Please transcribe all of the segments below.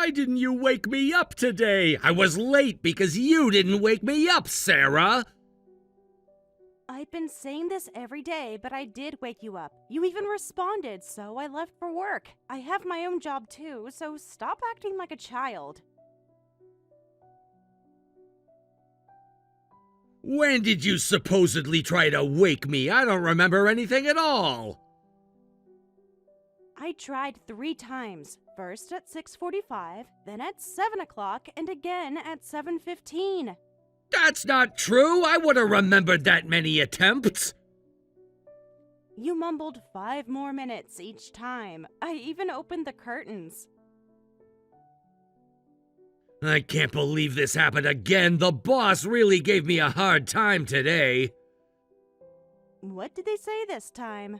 Why didn't you wake me up today? I was late because you didn't wake me up, Sarah. I've been saying this every day, but I did wake you up. You even responded, so I left for work. I have my own job too, so stop acting like a child. When did you supposedly try to wake me? I don't remember anything at all. I tried 3 times. First at 6:45, then at 7 o'clock, and again at 7:15. That's not true. I would have remembered that many attempts. You mumbled 5 more minutes each time. I even opened the curtains. I can't believe this happened again. The boss really gave me a hard time today. What did they say this time?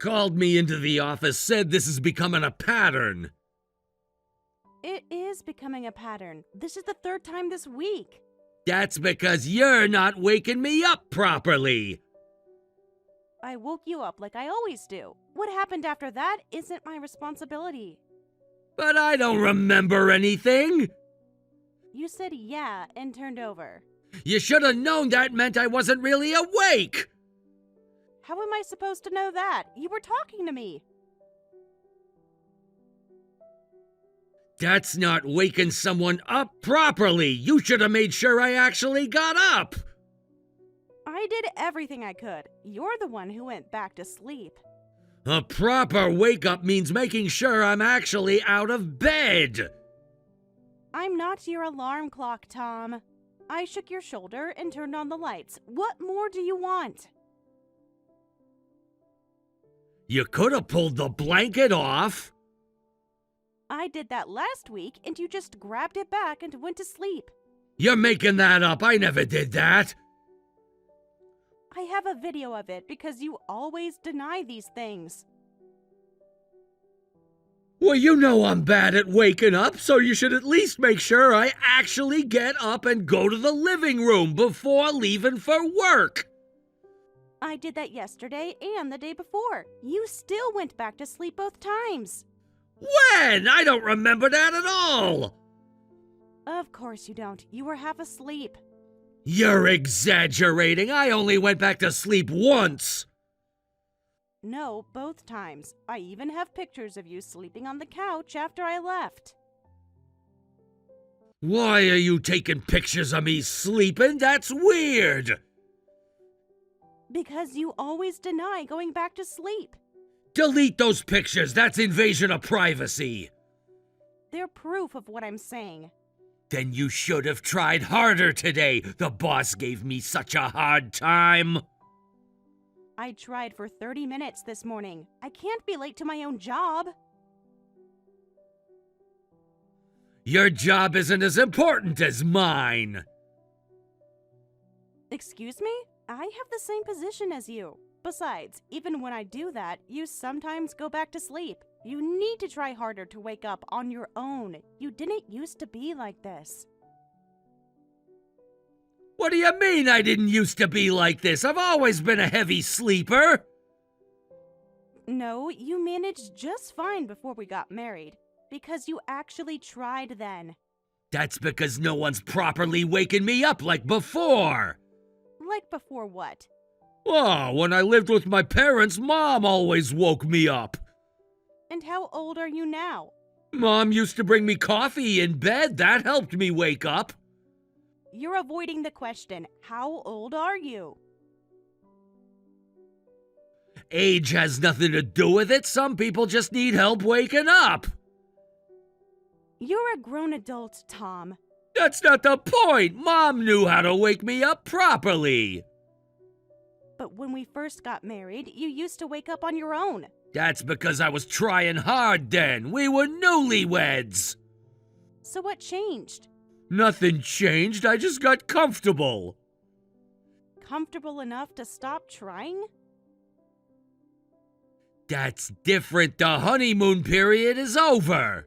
Called me into the office, said this is becoming a pattern. It is becoming a pattern. This is the 3rd time this week. That's because you're not waking me up properly. I woke you up like I always do. What happened after that isn't my responsibility. But I don't remember anything. You said yeah and turned over. You should have known that meant I wasn't really awake. How am I supposed to know that? You were talking to me. That's not waking someone up properly. You should have made sure I actually got up. I did everything I could. You're the one who went back to sleep. A proper wake-up means making sure I'm actually out of bed. I'm not your alarm clock, Tom. I shook your shoulder and turned on the lights. What more do you want? You could have pulled the blanket off. I did that last week, and you just grabbed it back and went to sleep. You're making that up. I never did that. I have a video of it because you always deny these things. Well, you know I'm bad at waking up, so you should at least make sure I actually get up and go to the living room before leaving for work. I did that yesterday and the day before. You still went back to sleep both times. When? I don't remember that at all. Of course you don't. You were half asleep. You're exaggerating. I only went back to sleep once. No, both times. I even have pictures of you sleeping on the couch after I left. Why are you taking pictures of me sleeping? That's weird. Because you always deny going back to sleep. Delete those pictures. That's invasion of privacy. They're proof of what I'm saying. Then you should have tried harder today. The boss gave me such a hard time. I tried for 30 minutes this morning. I can't be late to my own job. Your job isn't as important as mine. Excuse me? I have the same position as you. Besides, even when I do that, you sometimes go back to sleep. You need to try harder to wake up on your own. You didn't used to be like this. What do you mean I didn't used to be like this? I've always been a heavy sleeper. No, you managed just fine before we got married. Because you actually tried then. That's because no one's properly waking me up like before. Like before what? Oh, when I lived with my parents, Mom always woke me up. And how old are you now? Mom used to bring me coffee in bed. That helped me wake up. You're avoiding the question. How old are you? Age has nothing to do with it. Some people just need help waking up. You're a grown adult, Tom. That's not the point. Mom knew how to wake me up properly. But when we first got married, you used to wake up on your own. That's because I was trying hard then. We were newlyweds. So what changed? Nothing changed. I just got comfortable. Comfortable enough to stop trying? That's different. The honeymoon period is over.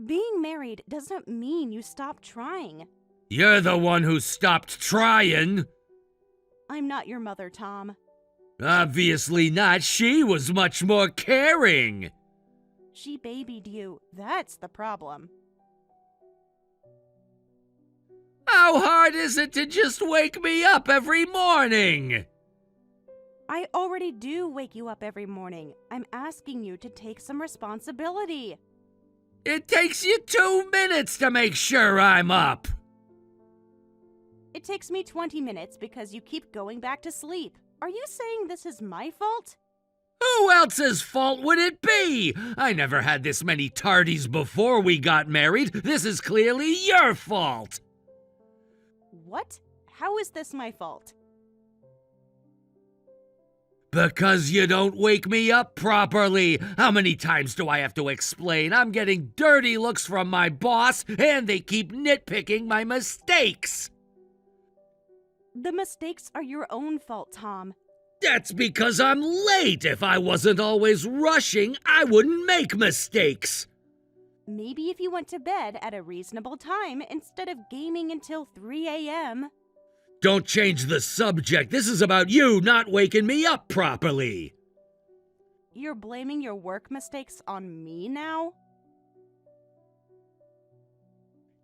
Being married doesn't mean you stop trying. You're the one who stopped trying. I'm not your mother, Tom. Obviously not. She was much more caring. She babied you. That's the problem. How hard is it to just wake me up every morning? I already do wake you up every morning. I'm asking you to take some responsibility. It takes you 2 minutes to make sure I'm up. It takes me 20 minutes because you keep going back to sleep. Are you saying this is my fault? Who else's fault would it be? I never had this many tardies before we got married. This is clearly your fault. What? How is this my fault? Because you don't wake me up properly. How many times do I have to explain? I'm getting dirty looks from my boss, and they keep nitpicking my mistakes. The mistakes are your own fault, Tom. That's because I'm late. If I wasn't always rushing, I wouldn't make mistakes. Maybe if you went to bed at a reasonable time instead of gaming until 3 a.m. Don't change the subject. This is about you not waking me up properly. You're blaming your work mistakes on me now?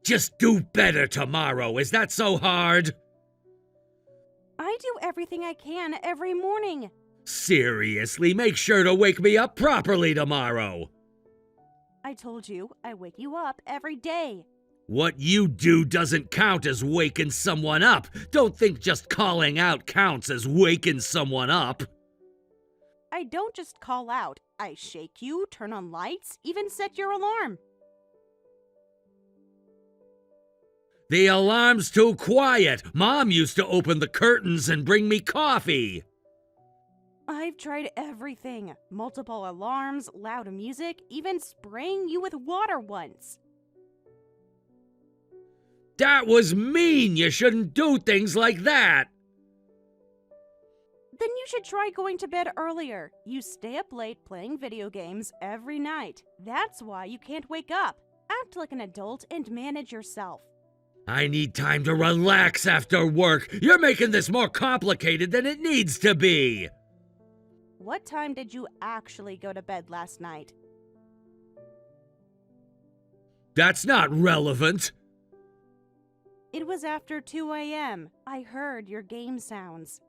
Just do better tomorrow. Is that so hard? I do everything I can every morning. Seriously, make sure to wake me up properly tomorrow. I told you I wake you up every day. What you do doesn't count as waking someone up. Don't think just calling out counts as waking someone up. I don't just call out. I shake you, turn on lights, even set your alarm. The alarm's too quiet. Mom used to open the curtains and bring me coffee. I've tried everything. Multiple alarms, loud music, even spraying you with water once. That was mean. You shouldn't do things like that. Then you should try going to bed earlier. You stay up late playing video games every night. That's why you can't wake up. Act like an adult and manage yourself. I need time to relax after work. You're making this more complicated than it needs to be. What time did you actually go to bed last night? That's not relevant. It was after 2 a.m. I heard your game sounds.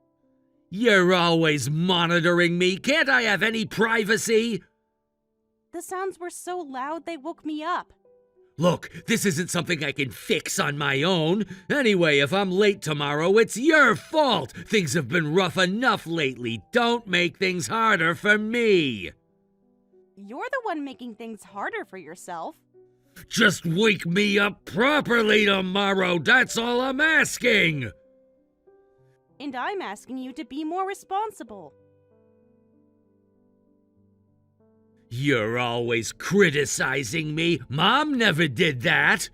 You're always monitoring me. Can't I have any privacy? The sounds were so loud they woke me up. Look, this isn't something I can fix on my own. Anyway, if I'm late tomorrow, it's your fault. Things have been rough enough lately. Don't make things harder for me. You're the one making things harder for yourself. Just wake me up properly tomorrow. That's all I'm asking. And I'm asking you to be more responsible. You're always criticizing me. Mom never did that.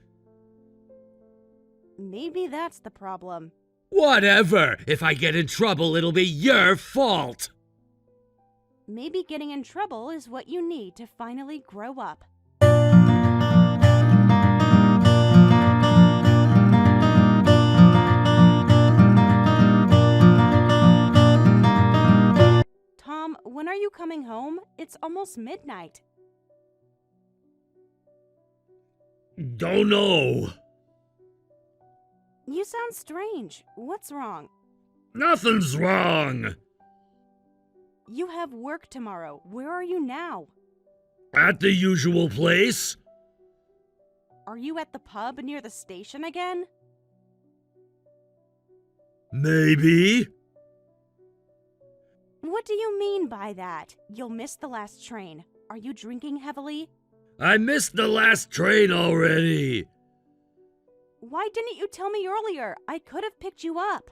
Maybe that's the problem. Whatever. If I get in trouble, it'll be your fault. Maybe getting in trouble is what you need to finally grow up. Tom, when are you coming home? It's almost midnight. Don't know. You sound strange. What's wrong? Nothing's wrong. You have work tomorrow. Where are you now? At the usual place. Are you at the pub near the station again? Maybe. What do you mean by that? You'll miss the last train. Are you drinking heavily? I missed the last train already. Why didn't you tell me earlier? I could have picked you up.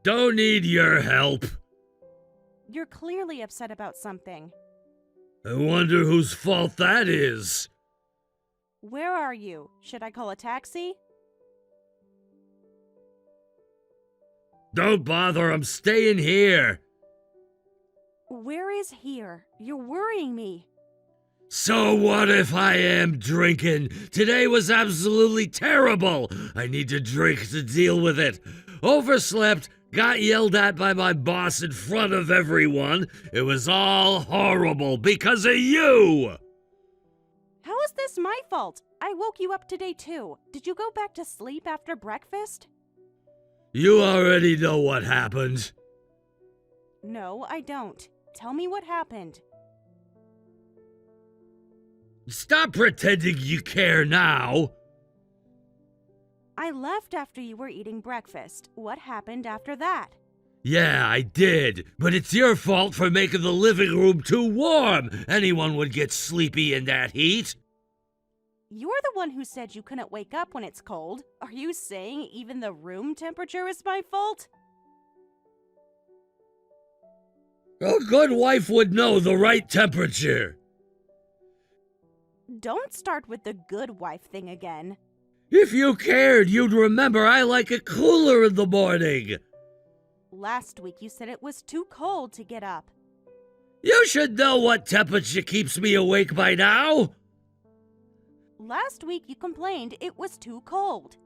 Don't need your help. You're clearly upset about something. I wonder whose fault that is. Where are you? Should I call a taxi? Don't bother, I'm staying here. Where is here? You're worrying me. So what if I am drinking? Today was absolutely terrible. I need to drink to deal with it. Overslept, got yelled at by my boss in front of everyone. It was all horrible because of you. is this my fault? I woke you up today too. Did you go back to sleep after breakfast? You already know what happened. No, I don't. Tell me what happened. Stop pretending you care now. I left after you were eating breakfast. What happened after that? Yeah, I did, but it's your fault for making the living room too warm. Anyone would get sleepy in that heat. You're the one who said you couldn't wake up when it's cold. Are you saying even the room temperature is my fault? A good wife would know the right temperature. Don't start with the good wife thing again. If you cared, you'd remember I like it cooler in the morning. Last week you said it was too cold to get up. You should know what temperature keeps me awake by now. Last week you complained it was too cold.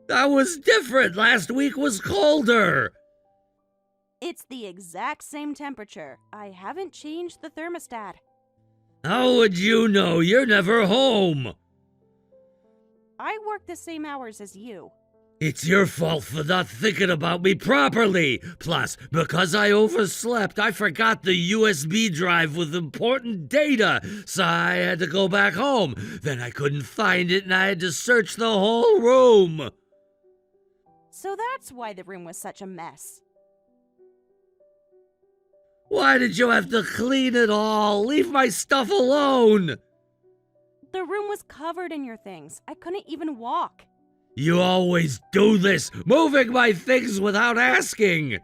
That was different. Last week was colder. It's the exact same temperature. I haven't changed the thermostat. How would you know? You're never home. I work the same hours as you. It's your fault for not thinking about me properly. Plus, because I overslept, I forgot the USB drive with important data, so I had to go back home. Then I couldn't find it and I had to search the whole room. So that's why the room was such a mess. Why did you have to clean it all? Leave my stuff alone. The room was covered in your things. I couldn't even walk. You always do this, moving my things without asking.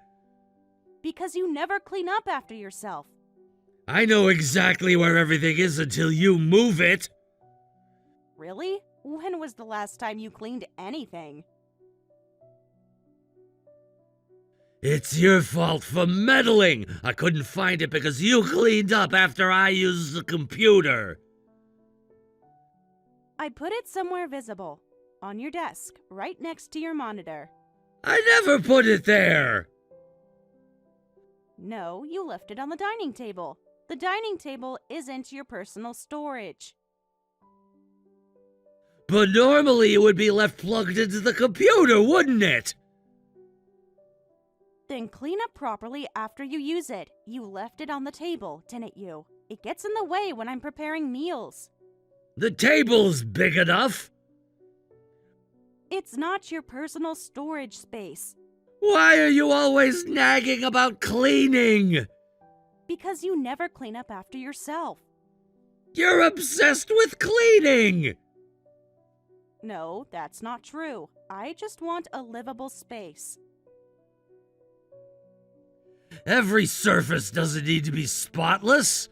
Because you never clean up after yourself. I know exactly where everything is until you move it. Really? When was the last time you cleaned anything? It's your fault for meddling. I couldn't find it because you cleaned up after I used the computer. I put it somewhere visible. On your desk, right next to your monitor. I never put it there. No, you left it on the dining table. The dining table isn't your personal storage. But normally it would be left plugged into the computer, wouldn't it? Then clean up properly after you use it. You left it on the table, didn't you? It gets in the way when I'm preparing meals. The table's big enough. It's not your personal storage space. Why are you always nagging about cleaning? Because you never clean up after yourself. You're obsessed with cleaning. No, that's not true. I just want a livable space. Every surface doesn't need to be spotless.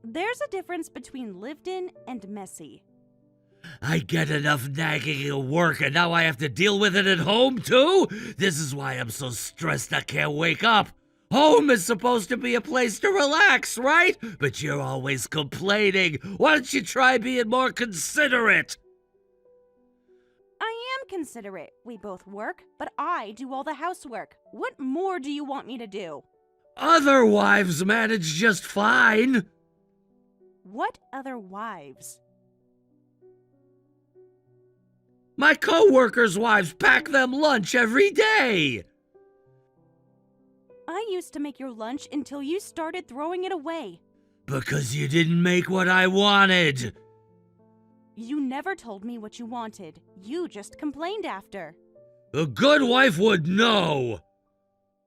There's a difference between lived in and messy. I get enough nagging at work and now I have to deal with it at home too? This is why I'm so stressed I can't wake up. Home is supposed to be a place to relax, right? But you're always complaining. Why don't you try being more considerate? I am considerate. We both work, but I do all the housework. What more do you want me to do? Other wives manage just fine. What other wives? My co-workers' wives pack them lunch every day. I used to make your lunch until you started throwing it away. Because you didn't make what I wanted. You never told me what you wanted. You just complained after. A good wife would know.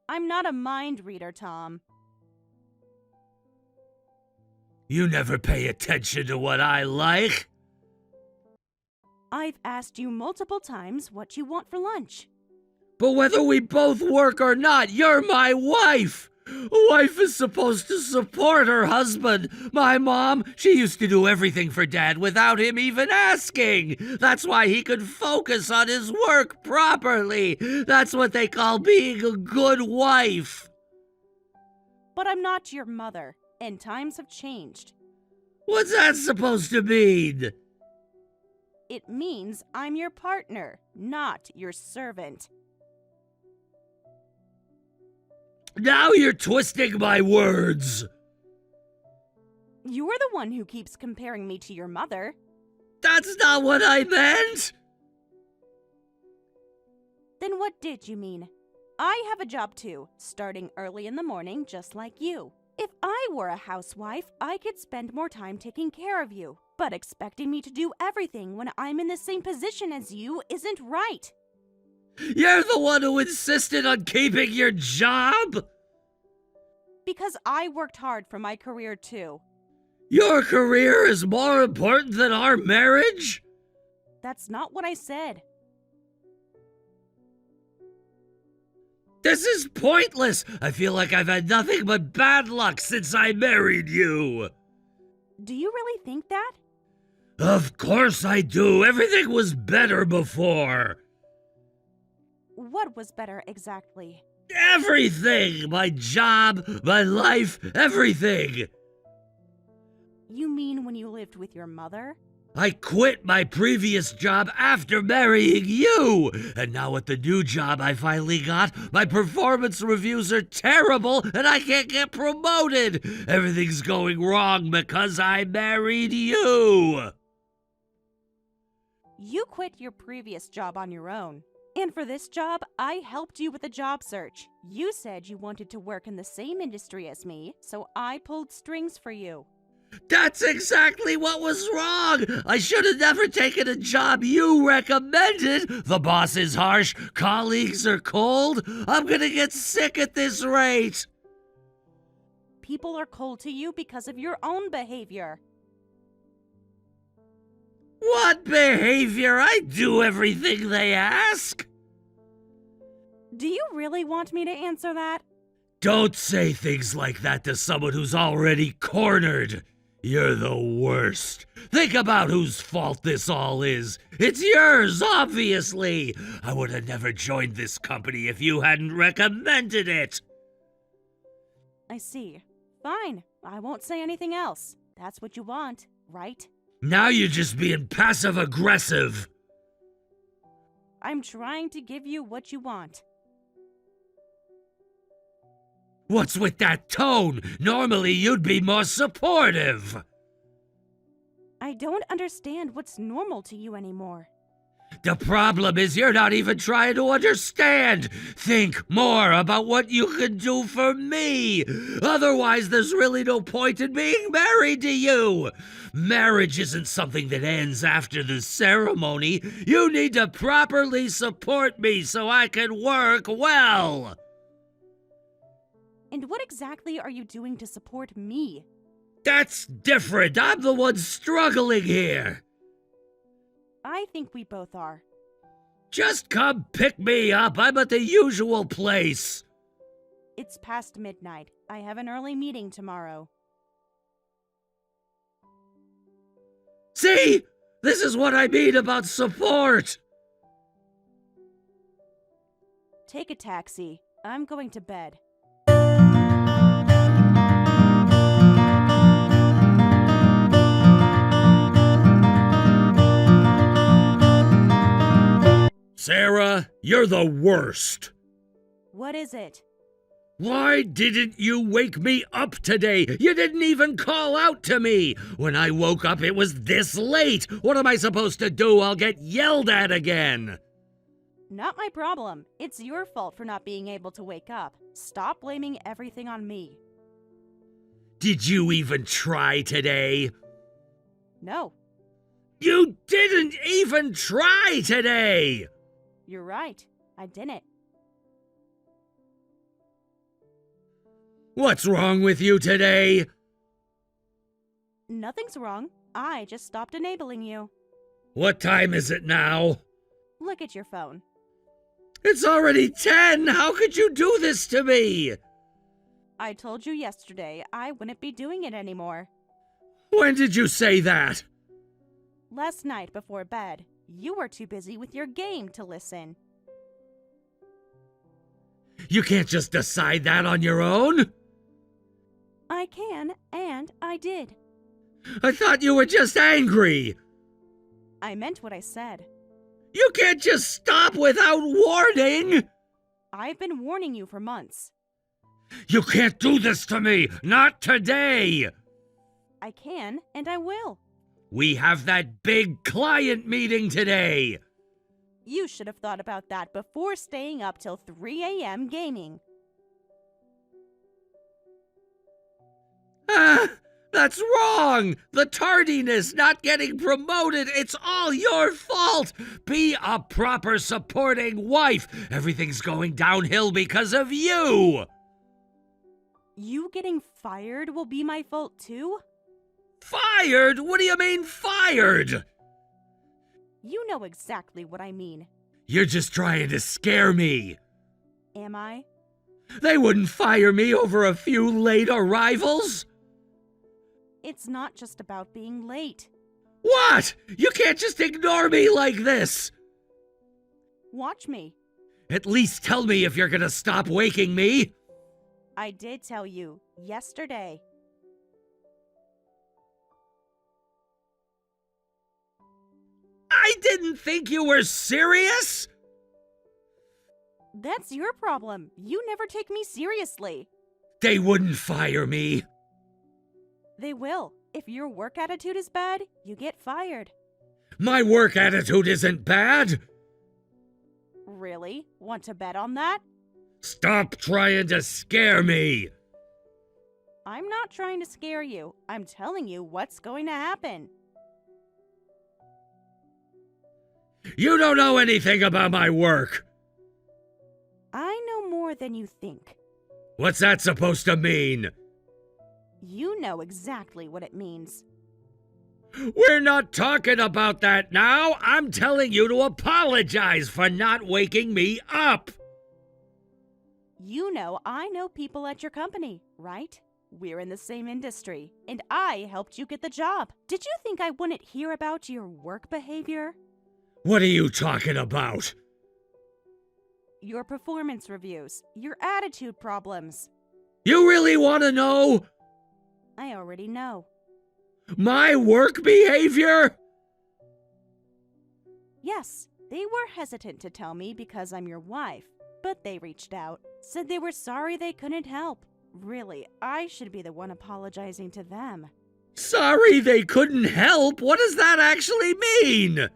I'm not a mind reader, Tom. You never pay attention to what I like. I've asked you multiple times what you want for lunch. But whether we both work or not, you're my wife. A wife is supposed to support her husband. My mom, she used to do everything for Dad without him even asking. That's why he could focus on his work properly. That's what they call being a good wife. But I'm not your mother, and times have changed. What's that supposed to mean? It means I'm your partner, not your servant. Now you're twisting my words. You're the one who keeps comparing me to your mother. That's not what I meant! Then what did you mean? I have a job too, starting early in the morning just like you. If I were a housewife, I could spend more time taking care of you. But expecting me to do everything when I'm in the same position as you isn't right. You're the one who insisted on keeping your job! Because I worked hard for my career too. Your career is more important than our marriage? That's not what I said. This is pointless! I feel like I've had nothing but bad luck since I married you! Do you really think that? Of course I do! Everything was better before! What was better exactly? Everything! My job, my life, everything! You mean when you lived with your mother? I quit my previous job after marrying you! And now at the new job I finally got, my performance reviews are terrible and I can't get promoted! Everything's going wrong because I married you! You quit your previous job on your own. And for this job, I helped you with the job search. You said you wanted to work in the same industry as me, so I pulled strings for you. That's exactly what was wrong! I should have never taken a job you recommended! The boss is harsh, colleagues are cold, I'm gonna get sick at this rate! People are cold to you because of your own behavior. What behavior? I do everything they ask! Do you really want me to answer that? Don't say things like that to someone who's already cornered! You're the worst. Think about whose fault this all is. It's yours, obviously. I would have never joined this company if you hadn't recommended it. I see. Fine. I won't say anything else. That's what you want, right? Now you're just being passive-aggressive. I'm trying to give you what you want. What's with that tone? Normally you'd be more supportive. I don't understand what's normal to you anymore. The problem is you're not even trying to understand. Think more about what you can do for me. Otherwise, there's really no point in being married to you. Marriage isn't something that ends after the ceremony. You need to properly support me so I can work well. And what exactly are you doing to support me? That's different. I'm the one struggling here. I think we both are. Just come pick me up. I'm at the usual place. It's past midnight. I have an early meeting tomorrow. See? This is what I mean about support. Take a taxi. I'm going to bed. Sarah, you're the worst. What is it? Why didn't you wake me up today? You didn't even call out to me. When I woke up, it was this late. What am I supposed to do? I'll get yelled at again. Not my problem. It's your fault for not being able to wake up. Stop blaming everything on me. Did you even try today? No, You didn't even try today! you're right. I didn't. What's wrong with you today? Nothing's wrong. I just stopped enabling you. What time is it now? Look at your phone. It's already 10! How could you do this to me? I told you yesterday I wouldn't be doing it anymore. When did you say that? Last night before bed, you were too busy with your game to listen. You can't just decide that on your own? I can, and I did. I thought you were just angry. I meant what I said. You can't just stop without warning! I've been warning you for months. You can't do this to me! Not today! I can, and I will. We have that big client meeting today. You should have thought about that before staying up till 3 a.m. gaming. That's wrong! The tardiness, not getting promoted, it's all your fault! Be a proper supporting wife! Everything's going downhill because of you! You getting fired will be my fault too? Fired? What do you mean, fired? You know exactly what I mean. You're just trying to scare me. Am I? They wouldn't fire me over a few late arrivals? It's not just about being late. What? You can't just ignore me like this! Watch me. At least tell me if you're gonna stop waking me. I did tell you yesterday. I didn't think you were serious! That's your problem. You never take me seriously. They wouldn't fire me. They will. If your work attitude is bad, you get fired. My work attitude isn't bad. Really? Want to bet on that? Stop trying to scare me. I'm not trying to scare you. I'm telling you what's going to happen. You don't know anything about my work. I know more than you think. What's that supposed to mean? You know exactly what it means. We're not talking about that now. I'm telling you to apologize for not waking me up. You know I know people at your company, right? We're in the same industry, and I helped you get the job. Did you think I wouldn't hear about your work behavior? What are you talking about? Your performance reviews, your attitude problems. You really want to know? I already know. My work behavior? Yes, they were hesitant to tell me because I'm your wife, but they reached out, said they were sorry they couldn't help. Really, I should be the one apologizing to them. Sorry they couldn't help? What does that actually mean?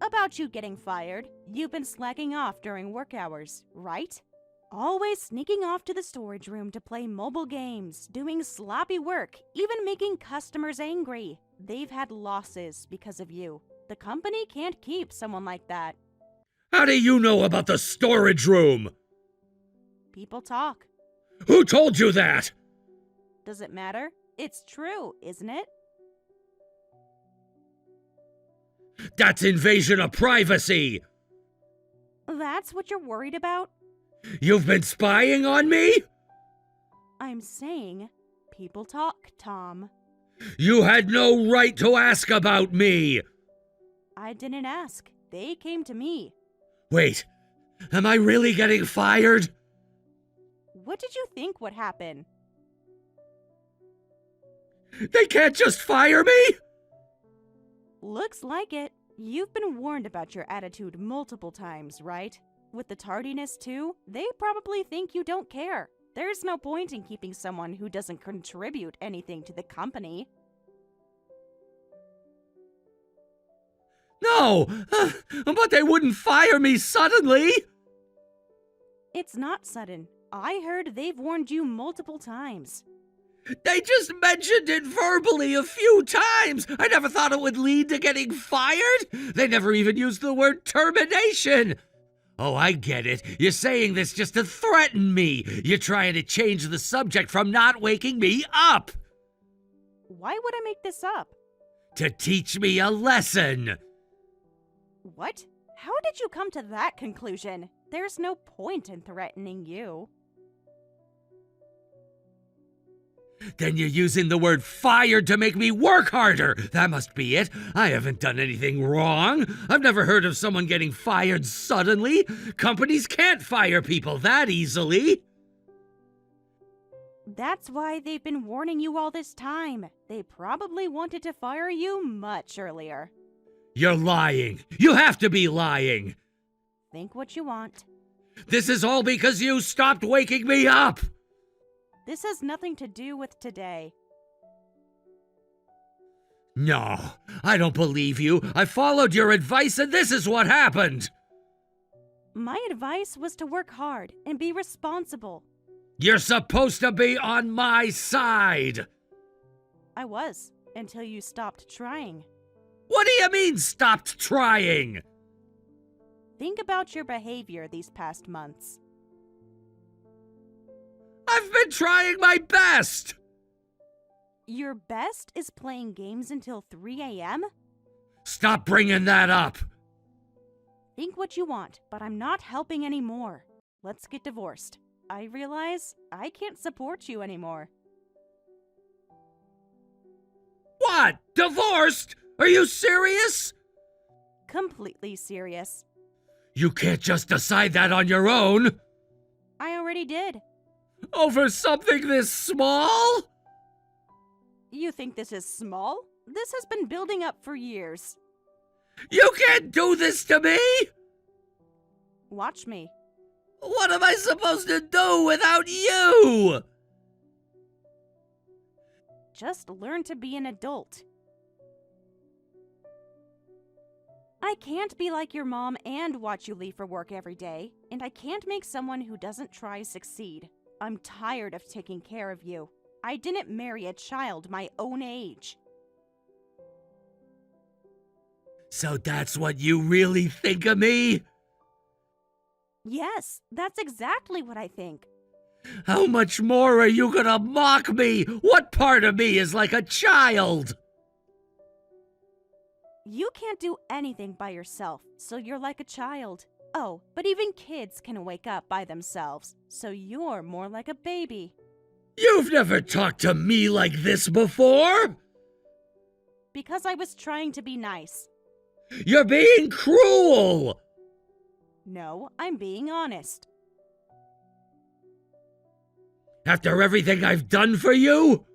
About you getting fired, you've been slacking off during work hours, right? Always sneaking off to the storage room to play mobile games, doing sloppy work, even making customers angry. They've had losses because of you. The company can't keep someone like that. How do you know about the storage room? People talk. Who told you that? Does it matter? It's true, isn't it? That's invasion of privacy. That's what you're worried about? You've been spying on me? I'm saying people talk, Tom. You had no right to ask about me. I didn't ask. They came to me. Wait, am I really getting fired? What did you think would happen? They can't just fire me? Looks like it. You've been warned about your attitude multiple times, right? With the tardiness too, they probably think you don't care. There's no point in keeping someone who doesn't contribute anything to the company. No, but they wouldn't fire me suddenly. It's not sudden. I heard they've warned you multiple times. They just mentioned it verbally a few times. I never thought it would lead to getting fired. They never even used the word termination. Oh, I get it. You're saying this just to threaten me. You're trying to change the subject from not waking me up. Why would I make this up? To teach me a lesson. What? How did you come to that conclusion? There's no point in threatening you. Then you're using the word fired to make me work harder. That must be it. I haven't done anything wrong. I've never heard of someone getting fired suddenly. Companies can't fire people that easily. That's why they've been warning you all this time. They probably wanted to fire you much earlier. You're lying. You have to be lying. Think what you want. This is all because you stopped waking me up. This has nothing to do with today. No, I don't believe you. I followed your advice and this is what happened. My advice was to work hard and be responsible. You're supposed to be on my side. I was, until you stopped trying. What do you mean, stopped trying? Think about your behavior these past months. I've been trying my best. Your best is playing games until 3 a.m.? Stop bringing that up. Think what you want, but I'm not helping anymore. Let's get divorced. I realize I can't support you anymore. What? Divorced? Are you serious? Completely serious. You can't just decide that on your own. I already did. Over something this small? You think this is small? This has been building up for years. You can't do this to me! Watch me. What am I supposed to do without you? Just learn to be an adult. I can't be like your mom and watch you leave for work every day, and I can't make someone who doesn't try succeed. I'm tired of taking care of you. I didn't marry a child my own age. So that's what you really think of me? Yes, that's exactly what I think. How much more are you gonna mock me? What part of me is like a child? You can't do anything by yourself, so you're like a child. Oh, but even kids can wake up by themselves, so you're more like a baby. You've never talked to me like this before? Because I was trying to be nice. You're being cruel! No, I'm being honest. After everything I've done for you?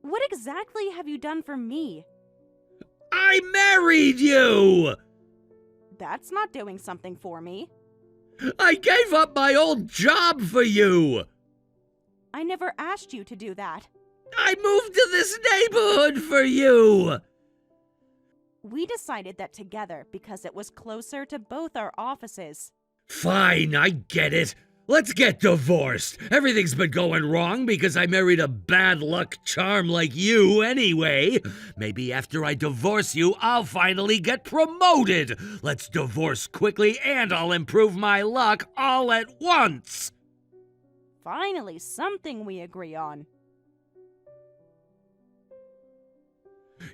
What exactly have you done for me? I married you! That's not doing something for me. I gave up my old job for you! I never asked you to do that. I moved to this neighborhood for you! We decided that together because it was closer to both our offices. Fine, I get it. Let's get divorced. Everything's been going wrong because I married a bad luck charm like you anyway. Maybe after I divorce you, I'll finally get promoted. Let's divorce quickly and I'll improve my luck all at once. Finally, something we agree on.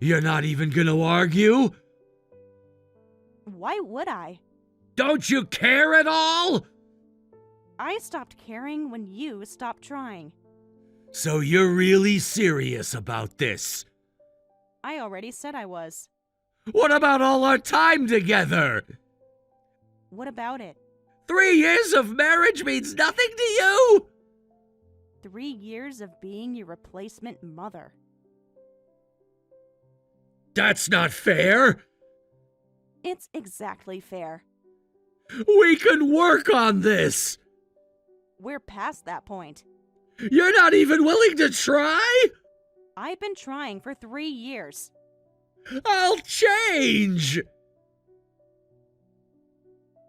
You're not even gonna argue? Why would I? Don't you care at all? I stopped caring when you stopped trying. So you're really serious about this? I already said I was. What about all our time together? What about it? 3 years of marriage means nothing to you? 3 years of being your replacement mother. That's not fair. It's exactly fair. We can work on this. We're past that point. You're not even willing to try? I've been trying for 3 years. I'll change.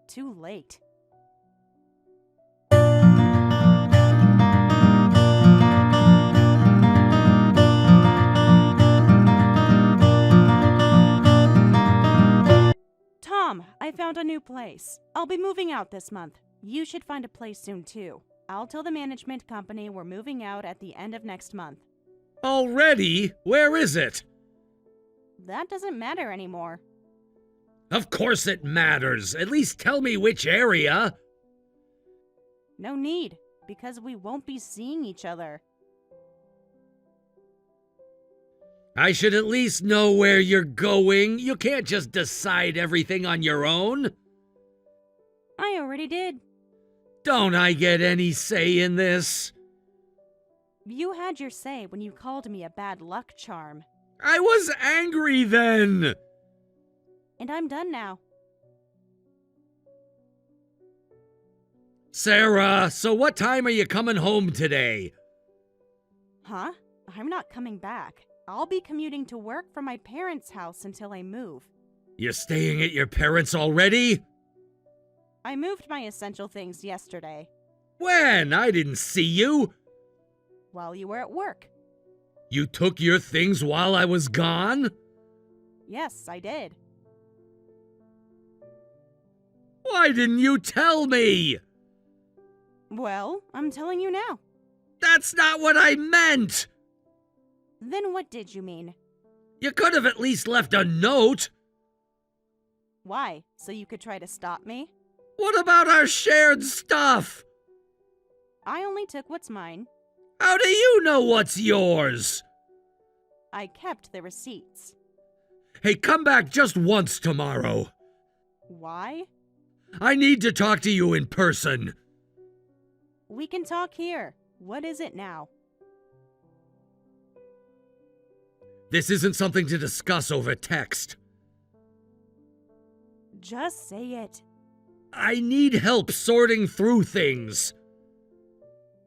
Too late. Tom, I found a new place. I'll be moving out this month. You should find a place soon too. I'll tell the management company we're moving out at the end of next month. Already? Where is it? That doesn't matter anymore. Of course it matters. At least tell me which area. No need, because we won't be seeing each other. I should at least know where you're going. You can't just decide everything on your own. I already did. Don't I get any say in this? You had your say when you called me a bad luck charm. I was angry then. And I'm done now. Sarah, so what time are you coming home today? Huh? I'm not coming back. I'll be commuting to work from my parents' house until I move. You're staying at your parents' already? I moved my essential things yesterday, When? I didn't see you. while you were at work. You took your things while I was gone? Yes, I did. Why didn't you tell me? Well, I'm telling you now. That's not what I meant! Then what did you mean? You could have at least left a note. Why? So you could try to stop me? What about our shared stuff? I only took what's mine. How do you know what's yours? I kept the receipts. Hey, come back just once tomorrow. Why? I need to talk to you in person. We can talk here. What is it now? This isn't something to discuss over text. Just say it. I need help sorting through things.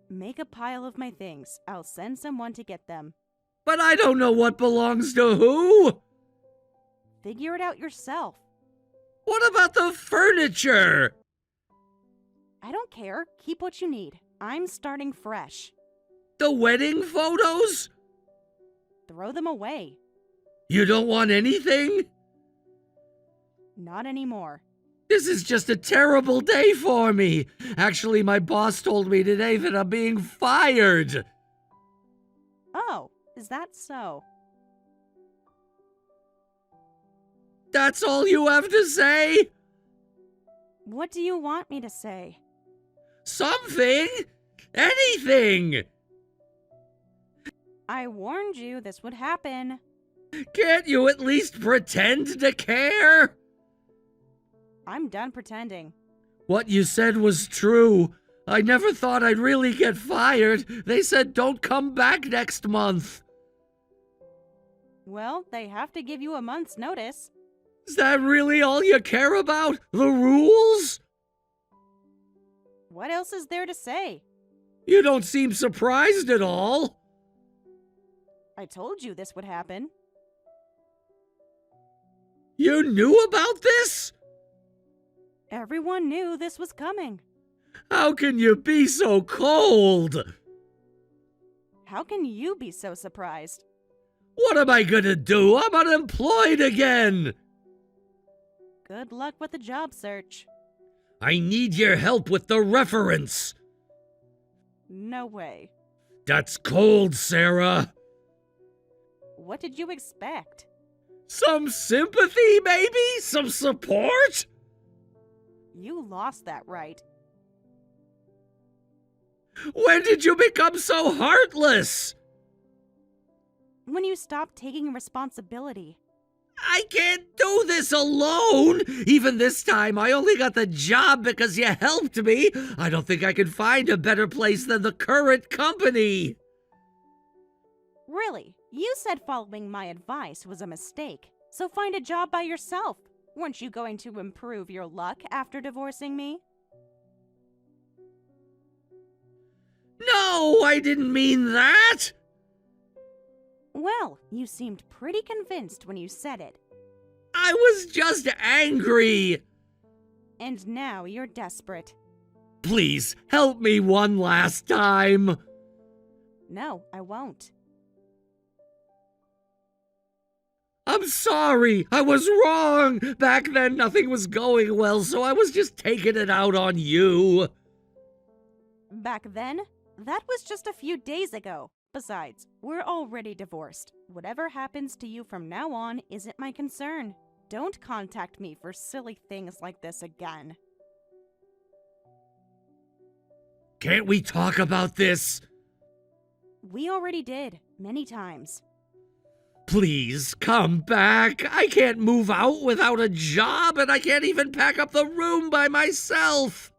Make a pile of my things. I'll send someone to get them. But I don't know what belongs to who. Figure it out yourself. What about the furniture? I don't care. Keep what you need. I'm starting fresh. The wedding photos? Throw them away. You don't want anything? Not anymore. This is just a terrible day for me. Actually, my boss told me today that I'm being fired. Oh, is that so? That's all you have to say? What do you want me to say? Something? Anything? I warned you this would happen. Can't you at least pretend to care? I'm done pretending. What you said was true. I never thought I'd really get fired. They said don't come back next month. Well, they have to give you a month's notice. Is that really all you care about? The rules? What else is there to say? You don't seem surprised at all. I told you this would happen. You knew about this? Everyone knew this was coming. How can you be so cold? How can you be so surprised? What am I gonna do? I'm unemployed again. Good luck with the job search. I need your help with the reference. No way. That's cold, Sarah. What did you expect? Some sympathy, maybe? Some support? You lost that right. When did you become so heartless? When you stopped taking responsibility. I can't do this alone. Even this time, I only got the job because you helped me. I don't think I can find a better place than the current company. Really? You said following my advice was a mistake. So find a job by yourself. Weren't you going to improve your luck after divorcing me? No, I didn't mean that. Well, you seemed pretty convinced when you said it. I was just angry. And now you're desperate. Please, help me one last time. No, I won't. I'm sorry. I was wrong. Back then, nothing was going well, so I was just taking it out on you. Back then? That was just a few days ago. Besides, we're already divorced. Whatever happens to you from now on isn't my concern. Don't contact me for silly things like this again. Can't we talk about this? We already did, many times. Please, come back. I can't move out without a job, and I can't even pack up the room by myself.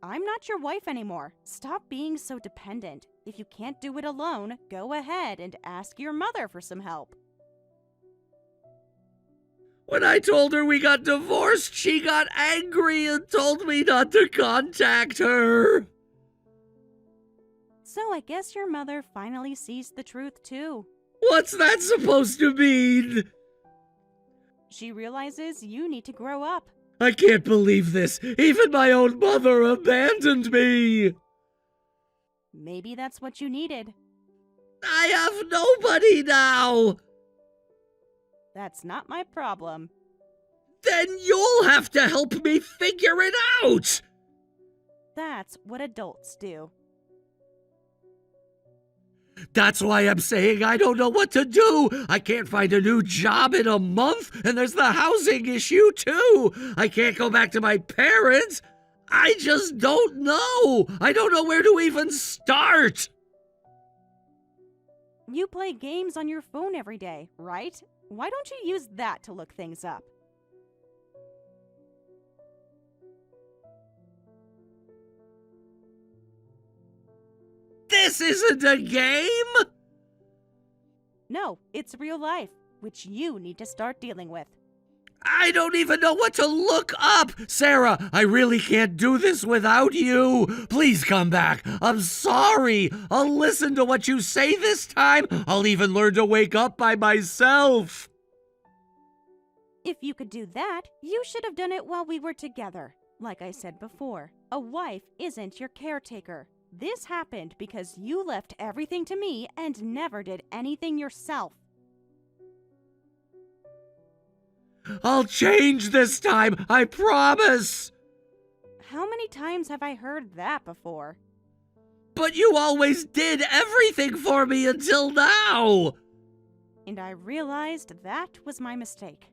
I'm not your wife anymore. Stop being so dependent. If you can't do it alone, go ahead and ask your mother for some help. When I told her we got divorced, she got angry and told me not to contact her. So I guess your mother finally sees the truth too. What's that supposed to mean? She realizes you need to grow up. I can't believe this. Even my own mother abandoned me. Maybe that's what you needed. I have nobody now. That's not my problem. Then you'll have to help me figure it out. That's what adults do. That's why I'm saying I don't know what to do. I can't find a new job in a month, and there's the housing issue, too. I can't go back to my parents. I just don't know. I don't know where to even start. You play games on your phone every day, right? Why don't you use that to look things up? This isn't a game! No, it's real life, which you need to start dealing with. I don't even know what to look up! Sarah, I really can't do this without you! Please come back! I'm sorry! I'll listen to what you say this time! I'll even learn to wake up by myself! If you could do that, you should have done it while we were together. Like I said before, a wife isn't your caretaker. This happened because you left everything to me and never did anything yourself. I'll change this time, I promise! How many times have I heard that before? But you always did everything for me until now! And I realized that was my mistake.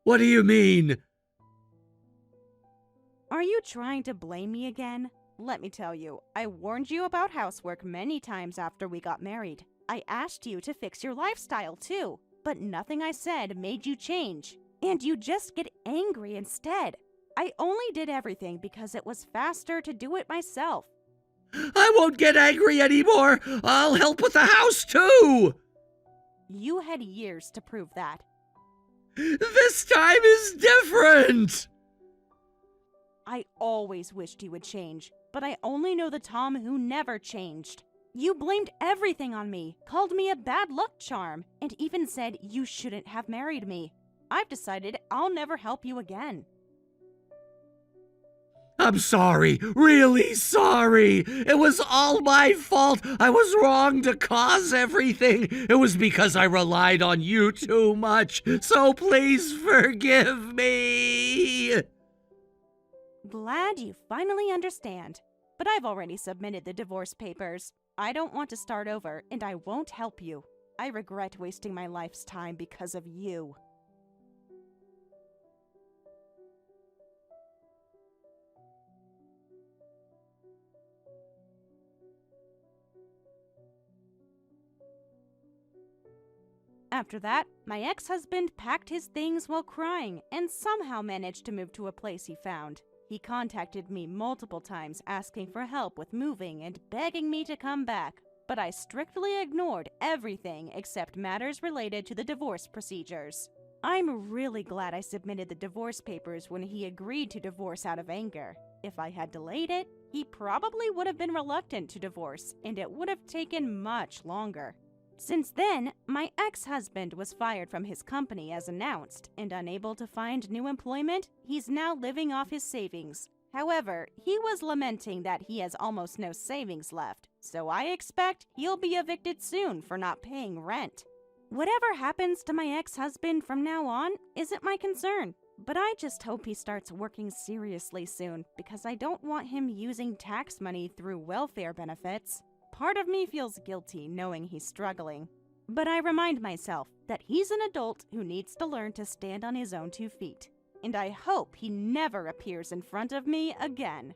What do you mean? Are you trying to blame me again? Let me tell you, I warned you about housework many times after we got married. I asked you to fix your lifestyle too, but nothing I said made you change. And you just get angry instead. I only did everything because it was faster to do it myself. I won't get angry anymore! I'll help with the house too! You had years to prove that. This time is different! I always wished you would change, but I only know the Tom who never changed. You blamed everything on me, called me a bad luck charm, and even said you shouldn't have married me. I've decided I'll never help you again. I'm sorry, really sorry. It was all my fault. I was wrong to cause everything. It was because I relied on you too much. So please forgive me. Glad you finally understand. But I've already submitted the divorce papers. I don't want to start over, and I won't help you. I regret wasting my life's time because of you. After that, my ex-husband packed his things while crying and somehow managed to move to a place he found. He contacted me multiple times asking for help with moving and begging me to come back, but I strictly ignored everything except matters related to the divorce procedures. I'm really glad I submitted the divorce papers when he agreed to divorce out of anger. If I had delayed it, he probably would have been reluctant to divorce, and it would have taken much longer. Since then, my ex-husband was fired from his company as announced, and unable to find new employment, he's now living off his savings. However, he was lamenting that he has almost no savings left, so I expect he'll be evicted soon for not paying rent. Whatever happens to my ex-husband from now on isn't my concern, but I just hope he starts working seriously soon because I don't want him using tax money through welfare benefits. Part of me feels guilty knowing he's struggling, but I remind myself that he's an adult who needs to learn to stand on his own 2 feet, and I hope he never appears in front of me again.